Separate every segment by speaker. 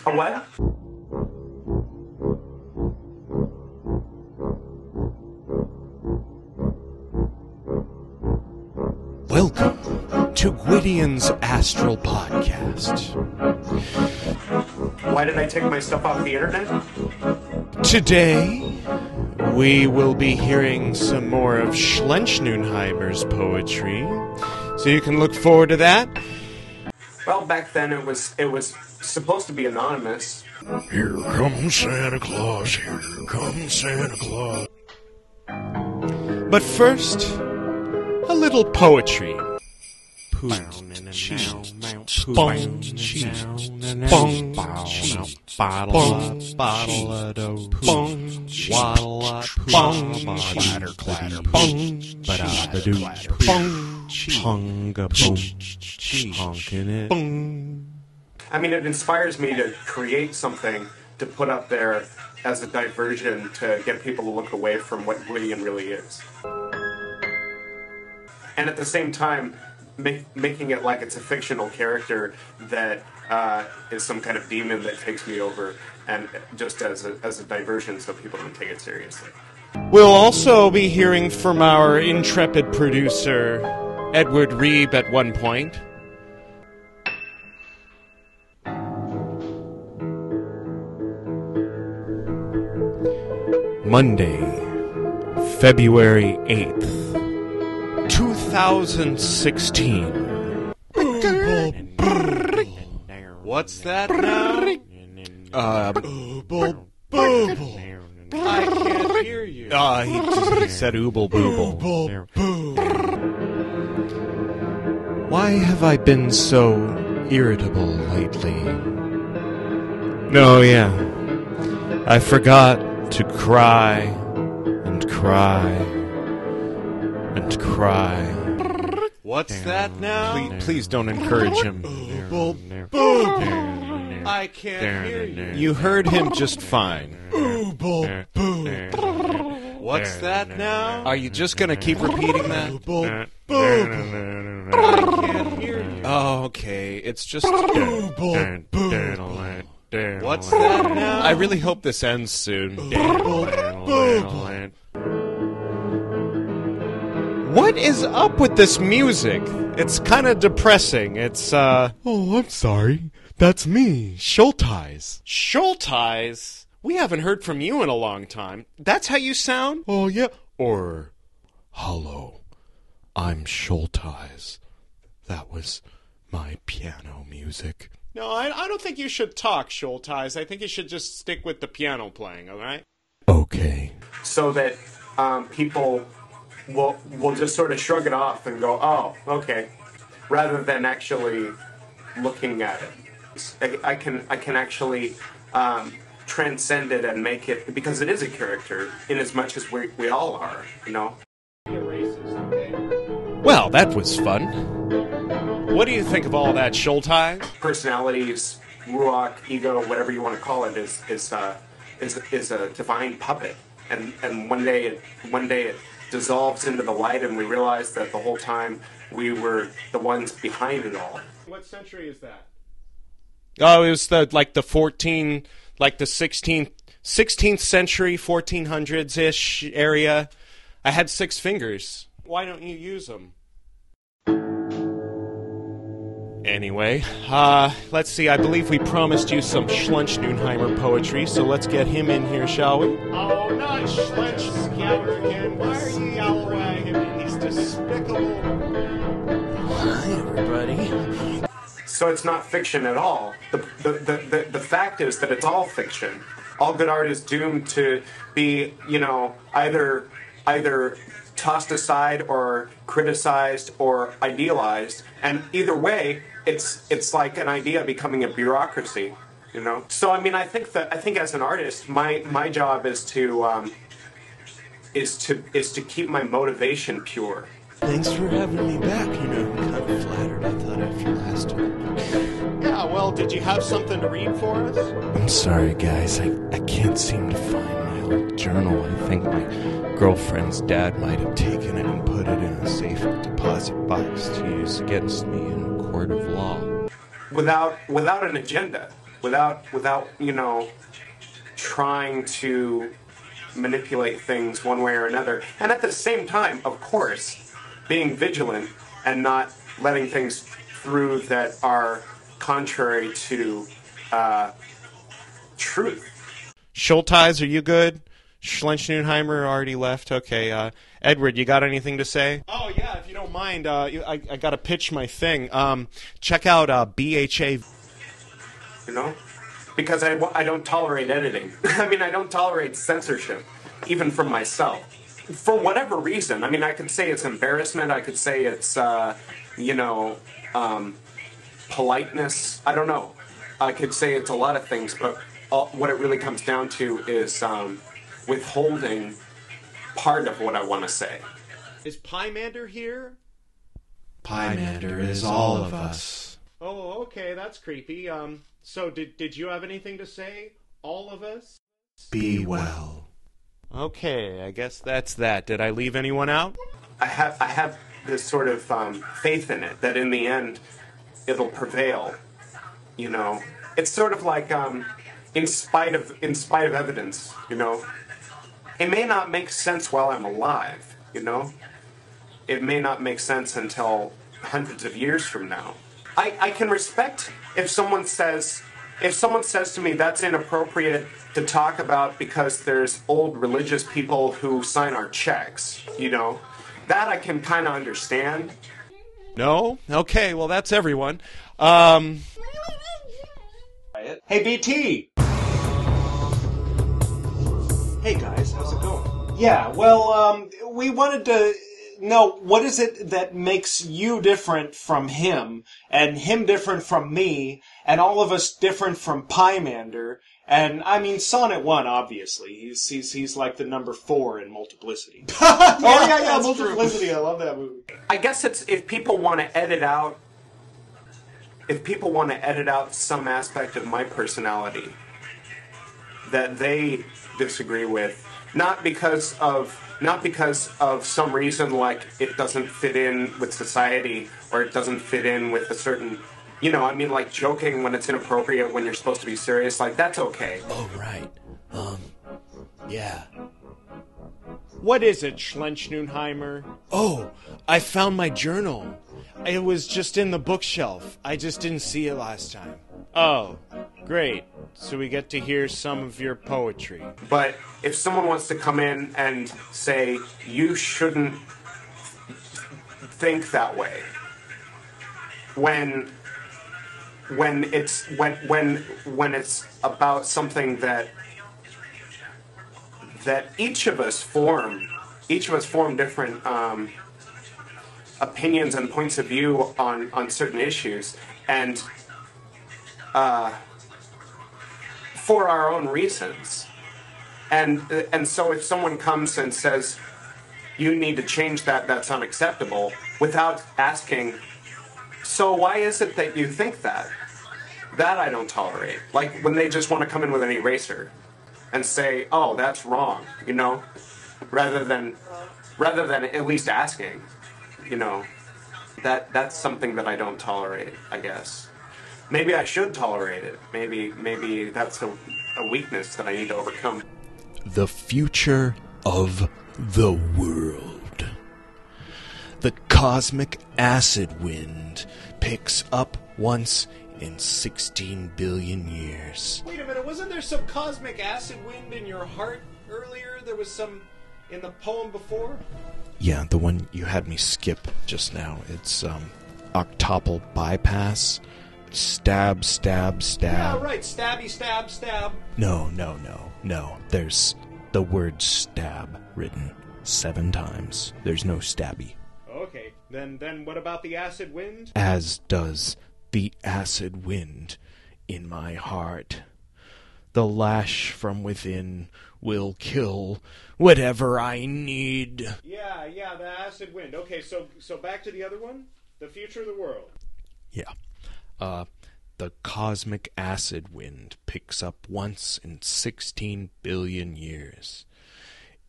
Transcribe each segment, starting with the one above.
Speaker 1: A what?
Speaker 2: Welcome to Gwydion's Astral podcast.
Speaker 1: Why did I take my stuff off the internet?
Speaker 2: Today, we will be hearing some more of Schlenchnunheimer's poetry, so you can look forward to that.
Speaker 1: Well, back then it was supposed to be anonymous.
Speaker 3: Here comes Santa Claus, here comes Santa Claus.
Speaker 2: But first, a little poetry.
Speaker 1: I mean, it inspires me to create something to put up there as a diversion to get people to look away from what Gwydion really is. And at the same time, making it like it's a fictional character that is some kind of demon that takes me over, and just as a diversion so people don't take it seriously.
Speaker 2: We'll also be hearing from our intrepid producer, Edward Reeb, at one point. Monday, February 8th, 2016. What's that now? I can't hear you. He said ooble booble. Why have I been so irritable lately? Oh, yeah. I forgot to cry and cry and cry. What's that now? Please don't encourage him. I can't hear you. You heard him just fine. What's that now? Are you just going to keep repeating that? I can't hear you. Oh, okay. It's just... What's that now? I really hope this ends soon. What is up with this music? It's kind of depressing. It's, Oh, I'm sorry. That's me, Schulteis. Schulteis? We haven't heard from you in a long time. That's how you sound? Oh, yeah. Or, hello, I'm Schulteis. That was my piano music. No, I don't think you should talk, Schulteis. I think you should just stick with the piano playing, all right? Okay.
Speaker 1: So that people will just sort of shrug it off and go, oh, okay, rather than actually looking at it. I can actually transcend it and make it, because it is a character in as much as we all are, you know?
Speaker 2: Well, that was fun. What do you think of all that, Schulteis?
Speaker 1: Personalities, ruach, ego, whatever you want to call it, is a divine puppet, and one day it dissolves into the light, and we realize that the whole time we were the ones behind it all.
Speaker 2: What century is that? Oh, it was the 16th century, 1400s-ish area. I had 6 fingers. Why don't you use them? Anyway, let's see. I believe we promised you some Schlenchnunheimer poetry, so let's get him in here, shall we? Oh, not Schlenchnunheimer again. Why are you yelling at him? He's despicable. Hi, everybody.
Speaker 1: So it's not fiction at all. The fact is that it's all fiction. All good art is doomed to be, either tossed aside or criticized or idealized, and either way, it's like an idea becoming a bureaucracy, So I mean, I think as an artist, my job is to keep my motivation pure.
Speaker 2: Thanks for having me back. I'm kind of flattered. I thought after last time. Yeah, well, did you have something to read for us? I'm sorry, guys. I can't seem to find my old journal. I think my girlfriend's dad might have taken it and put it in a safe deposit box to use against me in a court of law.
Speaker 1: Without an agenda. without trying to manipulate things one way or another, and at the same time, of course, being vigilant and not letting things through that are contrary to truth.
Speaker 2: Schulteis, are you good? Schlenchnunheimer already left. Okay, Edward, you got anything to say? Oh yeah, if you don't mind, I got to pitch my thing. Check out BHA.
Speaker 1: Because I don't tolerate editing. I mean, I don't tolerate censorship, even from myself. For whatever reason. I mean, I could say it's embarrassment. I could say it's, politeness. I don't know. I could say it's a lot of things, but what it really comes down to is withholding part of what I want to say.
Speaker 2: Is Pymander here?
Speaker 3: Pymander is all of us.
Speaker 2: Oh, okay, that's creepy. So did you have anything to say? All of us?
Speaker 3: Be well.
Speaker 2: Okay, I guess that's that. Did I leave anyone out?
Speaker 1: I have this sort of faith in it that in the end it'll prevail. It's sort of like in spite of evidence. It may not make sense while I'm alive. It may not make sense until hundreds of years from now. I can respect if someone says to me that's inappropriate to talk about because there's old religious people who sign our checks, that I can kind of understand.
Speaker 2: No? Okay, well that's everyone. Hey BT! Hey guys, how's it going? Yeah, well, we wanted to know what is it that makes you different from him, and him different from me, and all of us different from Pymander, and I mean Sonnet 1, obviously. He's like the number 4 in Multiplicity. Yeah, Multiplicity, true. I love that movie.
Speaker 1: I guess it's if people want to edit out some aspect of my personality that they disagree with, not because of some reason like it doesn't fit in with society or it doesn't fit in with a certain, like joking when it's inappropriate when you're supposed to be serious, like that's okay.
Speaker 3: Oh, right. Yeah.
Speaker 2: What is it, Schlenchnunheimer?
Speaker 3: Oh, I found my journal.
Speaker 2: It was just in the bookshelf. I just didn't see it last time. Oh, great. So we get to hear some of your poetry.
Speaker 1: But if someone wants to come in and say, you shouldn't think that way, when it's about something that each of us form different opinions and points of view on certain issues, and for our own reasons. And so if someone comes and says, you need to change that, that's unacceptable, without asking, so why is it that you think that? That I don't tolerate. Like when they just want to come in with an eraser and say, oh, that's wrong, rather than at least asking, that's something that I don't tolerate, I guess. Maybe I should tolerate it. Maybe that's a weakness that I need to overcome.
Speaker 3: The future of the world. The cosmic acid wind picks up once in 16 billion years.
Speaker 2: Wait a minute, wasn't there some cosmic acid wind in your heart earlier? There was some in the poem before?
Speaker 3: Yeah, the one you had me skip just now. It's octuple bypass. Stab, stab, stab.
Speaker 2: Yeah, right. Stabby, stab, stab.
Speaker 3: No. There's the word stab written 7 times. There's no stabby.
Speaker 2: Okay. Then what about the acid wind?
Speaker 3: As does the acid wind in my heart. The lash from within will kill whatever I need.
Speaker 2: Yeah, the acid wind. Okay, so back to the other one? The future of the world.
Speaker 3: Yeah. The cosmic acid wind picks up once in 16 billion years.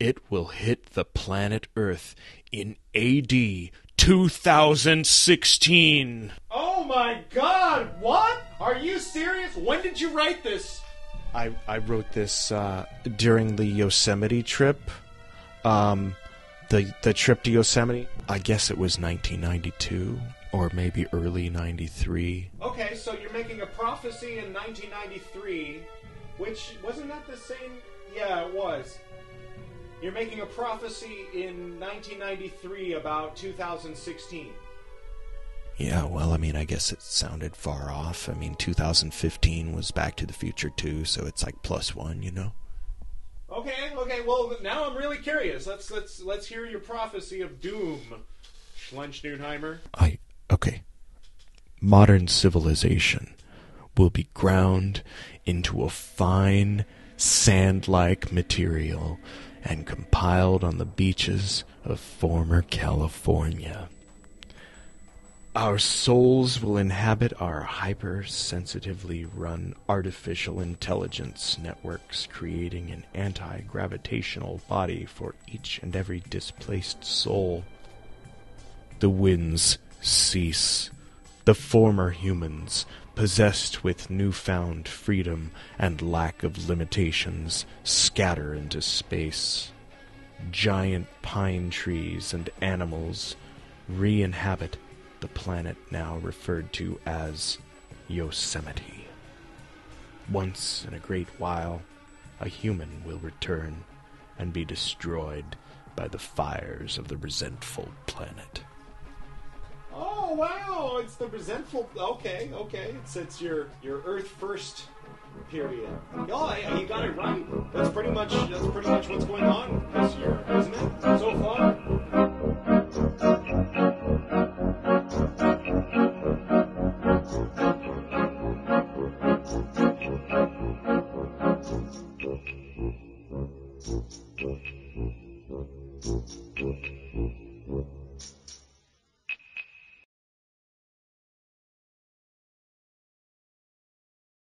Speaker 3: It will hit the planet Earth in AD 2016.
Speaker 2: Oh Oh my God! What? Are you serious? When did you write this?
Speaker 3: I wrote this during the Yosemite trip. The trip to Yosemite. I guess it was 1992 or maybe early 93.
Speaker 2: Okay, so you're making a prophecy in 1993, which wasn't that the same? Yeah, it was. You're making a prophecy in 1993 about 2016.
Speaker 3: Yeah, well, I mean, I guess it sounded far off. I mean, 2015 was Back to the Future 2, so it's like +1, you know?
Speaker 2: Okay, well, now I'm really curious. Let's hear your prophecy of doom, Schlenschnunheimer.
Speaker 3: Okay. Modern civilization will be ground into a fine, sand-like material and compiled on the beaches of former California. Our souls will inhabit our hypersensitively run artificial intelligence networks, creating an anti-gravitational body for each and every displaced soul. The winds cease. The former humans, possessed with newfound freedom and lack of limitations, scatter into space. Giant pine trees and animals re-inhabit the planet now referred to as Yosemite. Once in a great while, a human will return and be destroyed by the fires of the resentful planet.
Speaker 2: Oh wow! It's the resentful. Okay. It's your Earth First period. Oh, you got it right. That's pretty much what's going on this year, isn't it? So far.